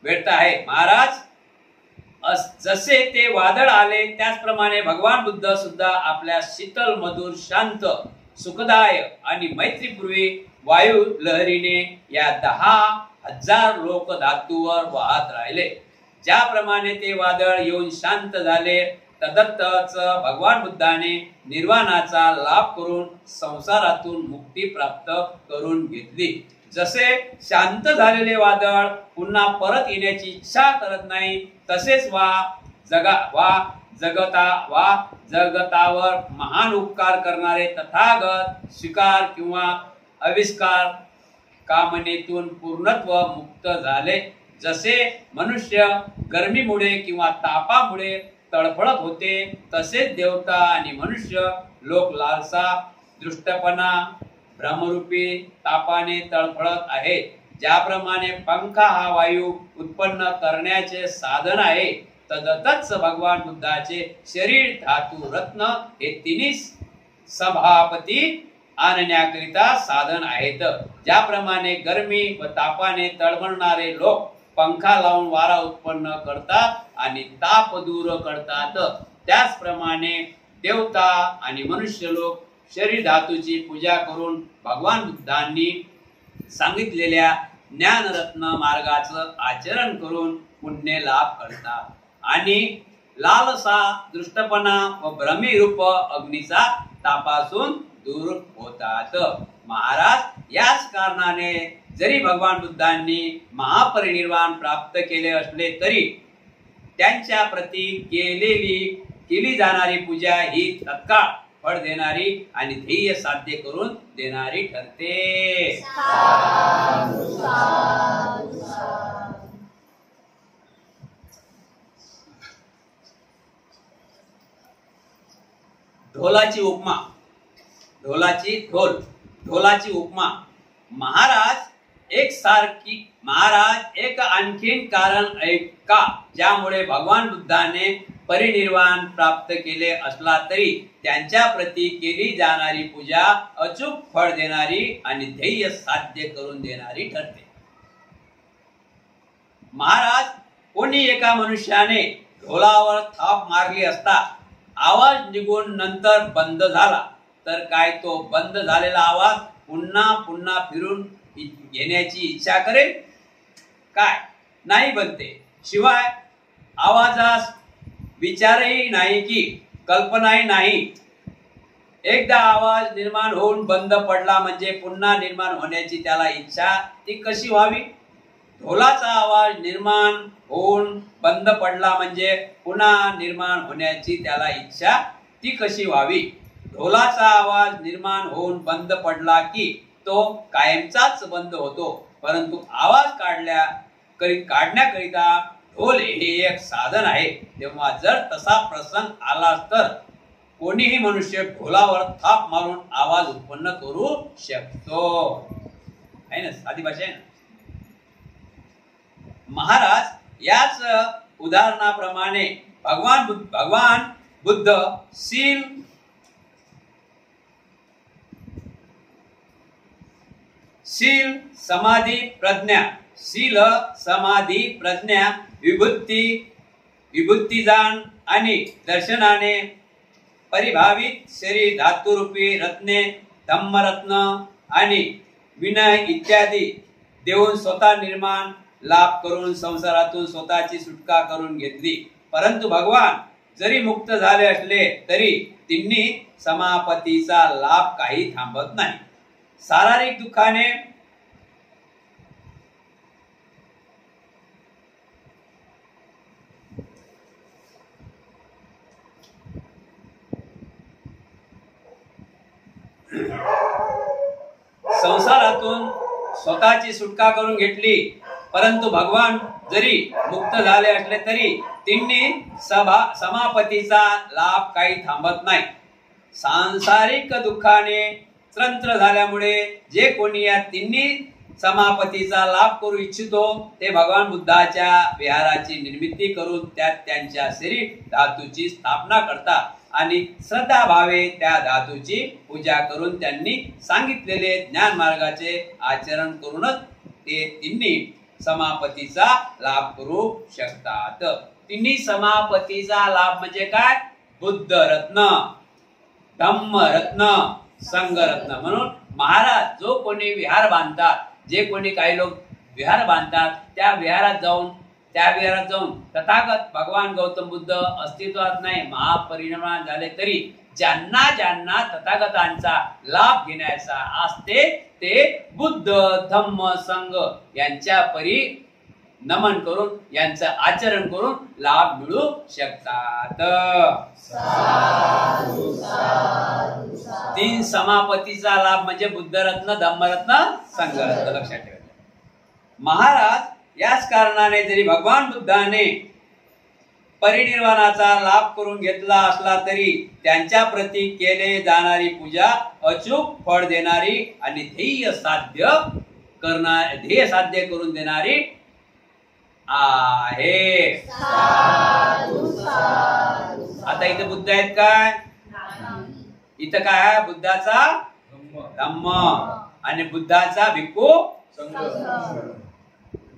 व्यर्थ आहे. महाराज, जसे ते वादळ आले त्याचप्रमाणे भगवान बुद्ध सुद्धा आपल्या शीतल, मधुर, शांत, सुखदाय आणि मैत्रीपूर्वी वायू लहरीने या 10,000 लोक धातूवर वाहत राहिले. ज्याप्रमाणे ते वादळ येऊन शांत झाले, तदत्तच भगवान बुद्धाने निर्वाणाचा लाभ करून संसारातून मुक्ती प्राप्त करून घेतली. जसे शांत झालेले वादळ पुन्हा परत येण्याची इच्छा करत नाही, तसेच जगतावर महान उपकार करणारे तथागत स्वीकार किंवा अविष्कार कामनेतून पूर्णत्व मुक्त झाले. जसे मनुष्य गरमीमुळे किंवा तापामुळे तळफळत होते, तसेच देवता आणि मनुष्य लोक लालसा, दृष्टपणा, भ्रमरूपी तापाने तळफळत आहेत. ज्याप्रमाणे पंखा हा वायू उत्पन्न करण्याचे साधन आहे, तदतच भगवान बुद्धाचे शरीर, धातू, रत्न हे तिन्ही सभापती आणण्याकरिता साधन आहेत. ज्याप्रमाणे गरमी व तापाने तळमळणारे लोक पंखा लावून वारा उत्पन्न करतात आणि ताप दूर करतात, त्याचप्रमाणे देवता आणि मनुष्य लोक शरीर धातूची पूजा करून भगवान बुद्धांनी सांगितलेल्या ज्ञानरत्न मार्गाचं आचरण करून पुण्य लाभ करतात आणि लालसा, दृष्टपणा व भ्रमीरूप अग्नीचा तापासून दूर होतात. महाराज, याच कारणाने जरी भगवान बुद्धांनी महापरिनिर्वाण प्राप्त केले असले तरी त्यांच्या प्रती केली जाणारी पूजा ही तत्काळ फळ देणारी आणि ध्येय साध्य करून देणारी ठरते. ढोलाची उपमा. ढोलाची उपमा. महाराज एक आणखीन कारण ऐका, ज्यामुळे भगवान बुद्धाने परिनिर्वाण प्राप्त केले असला तरी त्यांच्या प्रती केली जाणारी पूजा अचूक फळ देणारी आणि ध्येय साध्य करून देणारी ठरते. महाराज, कोणी एका मनुष्याने ढोलावर थाप मारली असता आवाज निघून नंतर बंद झाला तर काय तो बंद झालेला आवाज पुन्हा पुन्हा फिरून घेण्याची इच्छा करेल? काय नाही बनते. शिवाय आवाजास विचारही नाही की कल्पनाही नाही. एकदा आवाज निर्माण होऊन बंद पडला म्हणजे पुन्हा निर्माण होण्याची त्याला इच्छा ती कशी व्हावी? ढोलाचा आवाज निर्माण होऊन बंद पडला म्हणजे पुन्हा निर्माण होण्याची त्याला इच्छा ती कशी व्हावी? ढोलाचा आवाज निर्माण होऊन बंद पडला की तो कायमचाच बंद होतो, परंतु आवाज काढण्याकरिता ढोल हे एक साधन आहे. तेव्हा जर तसा प्रसंग आला तर कोणीही मनुष्य ढोलावर थाप मारून आवाज उत्पन्न करू शकतो. आहे ना, साधी भाषा आहे ना. महाराज याच उदाहरणाप्रमाणे भगवान बुद्ध शील समाधी प्रज्ञा विभूती जाण आणि दर्शनाने परिभावित शरीर धातुरूपी रत्ने धम्मरत्न आणि विनय इत्यादी देऊन स्वतः निर्माण लाभ करून संसारातून स्वतःची सुटका करून घेतली. परंतु भगवान जरी मुक्त झाले असले तरी तिन्ही समापत्तीचा लाभ काही थांबत नाही. शारीरिक दुःखाने संसारातून स्वतःची सुटका करून घेतली. परंतु भगवान जरी मुक्त झाले असले तरी तिन्ही समापत्तीचा लाभ काही थांबत नाही. सांसारिक दुःखाने त्रंत्र झाल्यामुळे जे कोणी या तिन्ही समापत्तीचा लाभ करू इच्छितो ते भगवान बुद्धाच्या विहाराची निर्मिती करून त्यात त्यांच्या शरीर धातूची स्थापना करतात आणि श्रद्धा भावे त्या धातूची पूजा करून त्यांनी सांगितलेले ज्ञान मार्गाचे आचरण करूनच ते तिन्ही समापत्तीचा लाभ करू शकतात. तिन्ही समापत्तीचा लाभ म्हणजे काय? बुद्ध रत्न, धम्म रत्न, संघ रत्न. म्हणून महाराज जो कोणी विहार बांधतात, जे कोणी काही लोक विहार बांधतात, त्या विहारात जाऊन तथागत भगवान गौतम बुद्ध अस्तित्वात नाही, महापरिनिर्वाण झाले तरी ज्यांना तथागतांचा लाभ घेण्याचा असते ते बुद्ध धम्म संघ यांच्या परी नमन करून यांचं आचरण करून लाभ मिळू शकतात. तीन समापत्तीचा लाभ म्हणजे बुद्धरत्न, धम्मरत्न, संघरत्न. लक्षात ठेवा. महाराज याच कारणाने जरी भगवान बुद्धाने परिनिर्वाणाचा लाभ करून घेतला असला तरी त्यांच्या प्रती केले जाणारी पूजा अचूक फळ देणारी आणि ध्येय साध्य करून देणारी आहे. आता इथे बुद्ध आहेत काय? इथं काय आहे? बुद्धाचा धम्म आणि बुद्धाचा भिक्खू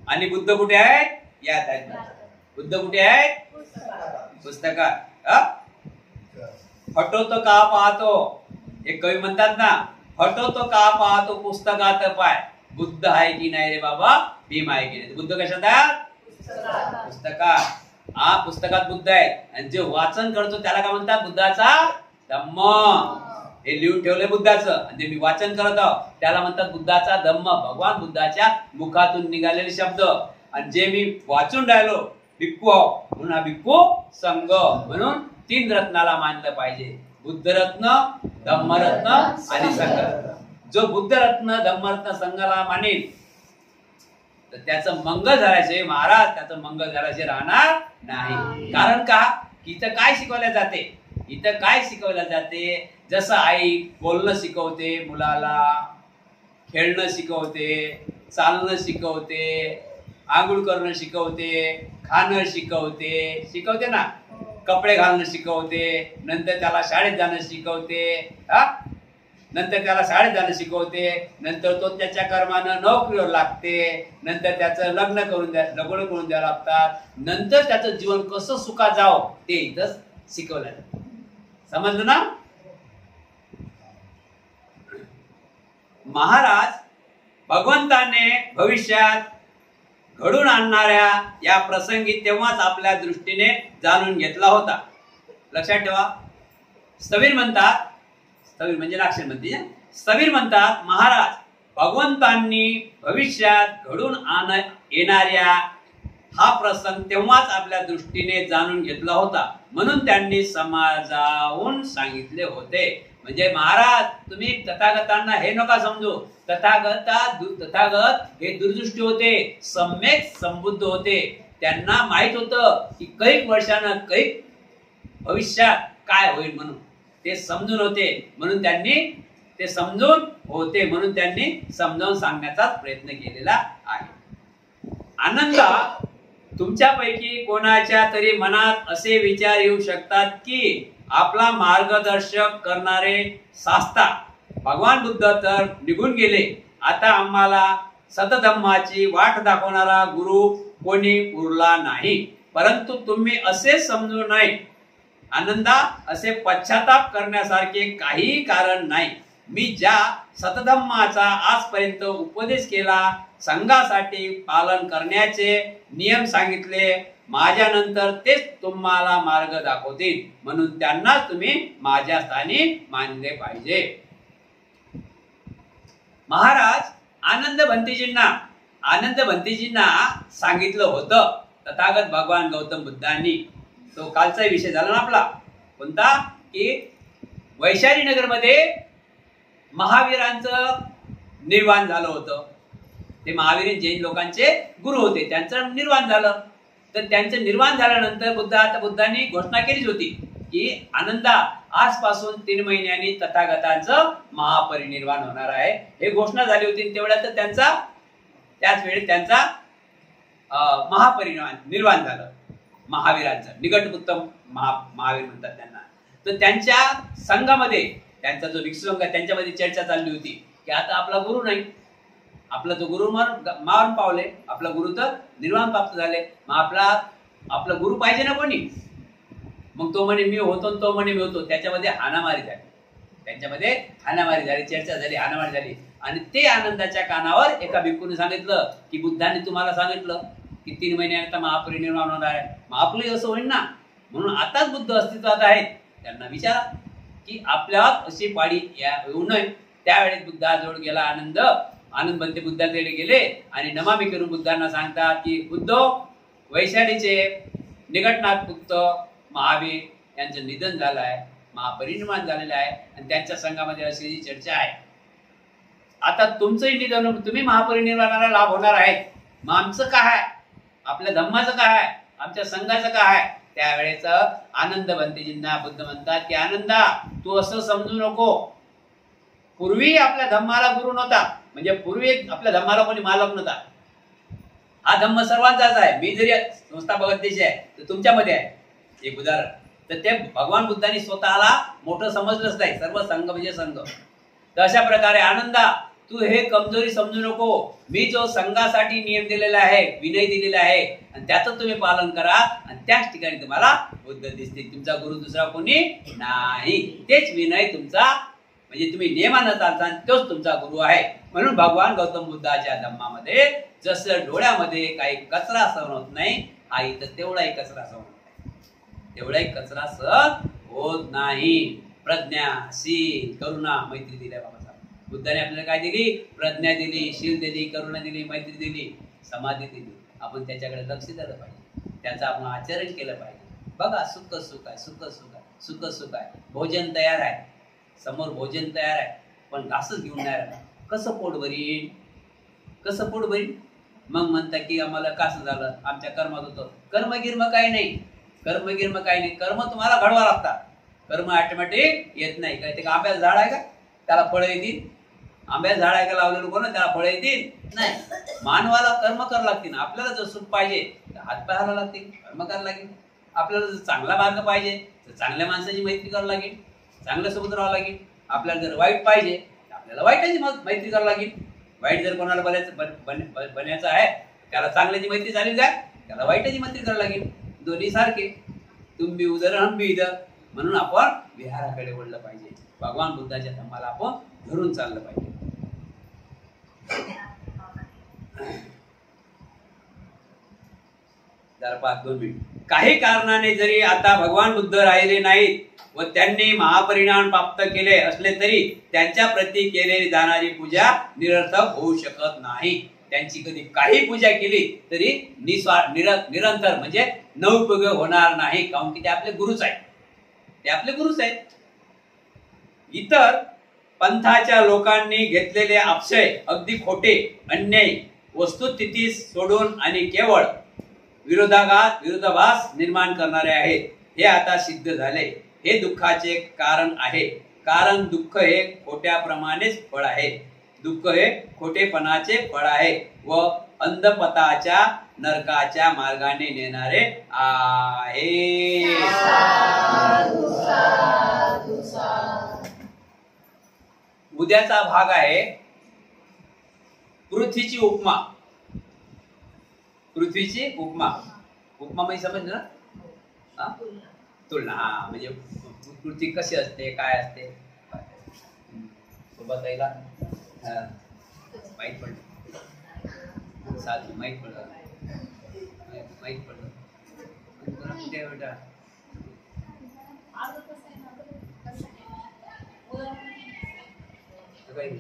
आणि बुद्ध कुठे आहेत? यात आहेत. बुद्ध कुठे आहेत? पुस्तकात. फटवतो का पाहतो, एक कवी म्हणतात ना, फटवतो का पाहतो पुस्तकात पाय. बुद्ध आहे की नाही रे बाबा, भीम आहे की नाही. बुद्ध कशात आहेत? पुस्तकात. पुस्तकात बुद्ध आहेत आणि जे वाचन करतो त्याला काय म्हणतात? बुद्धाचा धम्म. हे लिहून ठेवलंय बुद्धाचं आणि जे मी वाचन करत आहोत त्याला म्हणतात बुद्धाचा धम्म. भगवान बुद्धाच्या मुखातून निघालेले शब्द. आणि जे मी वाचून राहिलो भिक्खू म्हणून हा भिक्खू संघ. म्हणून तीन रत्नाला मानलं पाहिजे, बुद्धरत्न, धम्मरत्न आणि संघरत्न. जो बुद्धरत्न, धम्मरत्न, संघाला मानेल तर त्याचं मंगल झाल्याशिवाय महाराज त्याचं मंगल झाल्याशिवाय राहणार नाही. कारण का? इथं काय शिकवल्या जाते? इथं काय शिकवलं जाते? जसं आई बोलणं शिकवते मुलाला, खेळणं शिकवते, चालणं शिकवते, आंघोळ करणं शिकवते, खाणं शिकवते ना, कपडे घालणं शिकवते, नंतर त्याला शाळेत जाणं शिकवते, नंतर तो त्याच्या कर्मानं नोकरीवर लागते, नंतर त्याचं लग्न करून द्यावं लागतात, नंतर त्याचं जीवन कसं सुखात जावं ते इथं शिकवलं जातं. समजलं ना? महाराज भगवंताने भविष्यात घडून आणणाऱ्या या प्रसंगी तेव्हाच आपल्या दृष्टीने जाणून घेतला होता. लक्षात ठेवा. स्थवीर म्हणतात, स्थवीर म्हणजे लाक्षण म्हणते, स्थवीर म्हणतात महाराज भगवंतांनी भविष्यात घडून येणाऱ्या हा प्रसंग तेव्हाच आपल्या दृष्टीने जाणून घेतला होता म्हणून त्यांनी समजावून सांगितले होते. म्हणजे महाराज तुम्ही तथागतांना हे नका समजू, तथागत हे दुर्दृष्टी होते, सम्यक संबुद्ध होते. त्यांना माहित होतं की कैक वर्षानं कैक भविष्यात काय होईल म्हणून ते समजून होते. म्हणून त्यांनी ते समजून होते, म्हणून त्यांनी समजावून सांगण्याचा प्रयत्न केलेला आहे. आनंदा, तुमच्यापैकी कोणाच्या तरी मनात असे विचार येऊ शकतात की आपला मार्गदर्शक करणारे शास्ता भगवान बुद्ध तर निघून गेले, आता आम्हाला सतधम्माची वाट दाखवणारा गुरु कोणी उरला नाही. परंतु तुम्ही असे समजू नये आनंदा, असे पश्चाताप करण्यासारखे काही कारण नाही. मी ज्या सतधम्माचा आजपर्यंत उपदेश केला, संघासाठी पालन करण्याचे नियम सांगितले, माझ्यानंतर तेच तुम्हाला मार्ग दाखवतील, म्हणून त्यांना तुम्ही माझ्या स्थानी मानले पाहिजे. महाराज आनंद भंतेजींना सांगितलं होतं तथागत भगवान गौतम बुद्धांनी. तो कालचा विषय झाला ना आपला, कोणता की वैशाली नगर मध्ये महावीरांचं निर्वाण झालं होतं. ते महावीर जैन लोकांचे गुरु होते, त्यांचं निर्वाण झालं. तर त्यांचं निर्वाण झाल्यानंतर बुद्धांनी घोषणा केलीच होती की आनंदा, आजपासून 3 महिन्यांनी तथागतांचं महापरिनिर्वाण होणार आहे. हे घोषणा झाली होती. तेवढ्यात त्याच वेळी त्यांचा निर्वाण झालं. महावीरांचं निकटपुत्त महावीर म्हणतात त्यांना. तर त्यांच्या संघामध्ये, त्यांचा जो विक्षुसंघ, त्यांच्यामध्ये चर्चा चालली होती की आता आपला गुरु नाही, आपला तो गुरु मारून पावले, आपला गुरु तर निर्वाण प्राप्त झाले, मग आपला गुरु पाहिजे ना कोणी. मग तो म्हणे मी होतो, तो म्हणे मी होतो. त्याच्यामध्ये हाणामारी झाली, त्यांच्यामध्ये हाणामारी झाली, चर्चा झाली, हाणामारी झाली. आणि ते आनंदाच्या कानावर एका भिक्खूने सांगितलं की बुद्धांनी तुम्हाला सांगितलं की 3 महिन्यानंतर महापरिनिर्वाण होणार आहे, मग आपलंही असं होईल ना, म्हणून आताच बुद्ध अस्तित्वात आहेत. त्यांना विचारा की आपल्यात अशी पाळी येऊ नये. त्यावेळेस बुद्धाजवळ गेला आनंद बनते बुद्धाकडे गेले आणि नमामि करून बुद्धांना सांगतात की बुद्ध, वैशालीचे निकटनाथ पुत्र महावीर यांचं निधन झालं आहे, महापरिनिर्वाण झालेलं आहे आणि त्यांच्या संघामध्ये अशी चर्चा आहे. आता तुमचंही निधन, तुम्ही महापरिनिर्वाणाला लाभ होणार आहे, मग आमचं काय आहे, आपल्या धम्माचं काय आहे, आमच्या संघाचं काय आहे. त्यावेळेस आनंद भंतेजींना बुद्ध म्हणतात की आनंदा, तू असं समजू नको, पूर्वी आपल्या धम्माला गुरु नव्हता, म्हणजे पूर्वी आपल्या धम्माला कोणी मालक नव्हता. हा धम्म सर्वांचाच आहे. मी जरी संस्थापक अध्यक्ष आहे तर तुमच्यामध्ये आहे. एक उदाहरण, तर ते भगवान बुद्धांनी स्वतःला मोठं समजलंच नाही, सर्व संघ म्हणजे संघ. तर अशा प्रकारे आनंदा, तू हे कमजोरी समजू नको. मी जो संघासाठी नियम दिलेला आहे, विनय दिलेला आहे, आणि त्याचं तुम्ही पालन करा आणि त्याच ठिकाणी तुम्हाला बुद्ध दिसतील. तुमचा गुरु दुसरा कोणी नाही, तेच विनय तुमचा, म्हणजे तुम्ही नियमानं चालता तोच तुमचा गुरु आहे. म्हणून भगवान गौतम बुद्धाच्या धम्मामध्ये जसं डोळ्यामध्ये काही कचरा सहन होत नाही, हा इथं तेवढाही कचरा सहन होत नाही, तेवढाही कचरा सहन होत नाही. प्रज्ञा, शील, करुणा, मैत्री दिल्या बाबासाहेब बुद्धाने आपल्याला काय दिली? प्रज्ञा दिली, शील दिली, करुणा दिली, मैत्री दिली, समाधी दिली. आपण त्याच्याकडे लक्ष दिलं पाहिजे, त्याचं आपण आचरण केलं पाहिजे. बघा, सुख सुख आहे, सुख सुख आहे, सुख सुख आहे. भोजन तयार आहे, समोर भोजन तयार आहे, पण घासच घेऊन नाही राहिला. कसं पोट भरीन, कसं पोट भरीन? मग म्हणतात की आम्हाला कसं झालं, आमच्या कर्मात होतं. कर्मगिर्म काही नाही, कर्मगिर्म काही नाही. कर्म तुम्हाला घडवा लागतात, कर्म ऑटोमॅटिक येत नाही. काय ते आंब्याचं झाड आहे का, त्याला फळं येतील? आंब्याचं झाड आहे का लावलेलं कोण, त्याला फळं येतील? नाही. मानवाला कर्म करावं लागतील. आपल्याला जर सुख पाहिजे तर हातपाय हलावं लागतील, कर्म करावं लागेल. आपल्याला जर चांगला मार्ग पाहिजे तर चांगल्या माणसाची मैत्री करावं लागेल, चांगल्या सोबत राहावं लागेल. आपल्याला जर वाईट पाहिजे तर आपल्याला वाईटाची मैत्री करावं लागेल. वाईट जर कोणाला बनायचं आहे, त्याला चांगल्याची मैत्री झाली काय, त्याला वाईटाची मैत्री करावं लागेल. दोन्ही सारखे, तुम भी उधर हम भी इधर. म्हणून आपण विहाराकडे वळलं पाहिजे. भगवान बुद्धाच्या धम्माला आपण धरून चाललं पाहिजे. जरा 5-2 मिनिट. काही कारणाने जरी आता भगवान बुद्ध राहिले नाहीत व त्यांनी महापरिणाम प्राप्त केले असले तरी त्यांच्या प्रती केलेली जाणारी पूजा निरर्थक होऊ शकत नाही. त्यांची कधी काही पूजा केली तरी निरंतर म्हणजे नौपयोग होणार नाही, कारण की ते आपले गुरुच आहेत, ते आपले गुरुच आहेत. इतर पंथाच्या लोकांनी घेतलेले आक्षय अगदी खोटे, अन्यायी, वस्तुस्थिती सोडून आणि केवळ विरोधाभास निर्माण करणारे आहेत. हे आता सिद्ध झाले. हे दुःखाचे कारण आहे. कारण दुःख हे खोट्याप्रमाणेच फळ आहे. दुःख हे खोटेपणाचे फळ आहे व अंधपताच्या नरकाच्या मार्गाने नेणारे आहे. साधू साधू साधू. उद्याचा भाग आहे पृथ्वीची उपमा. पृथ्वीची उपमा. उपमा म्हणजे समजलं ना? तुलना. हा म्हणजे पृथ्वी कशी असते, काय असते सोबत यायला माहीत पडलं. साधू माहीत पडलं. माहीत पडलं कुठे बेटा? काही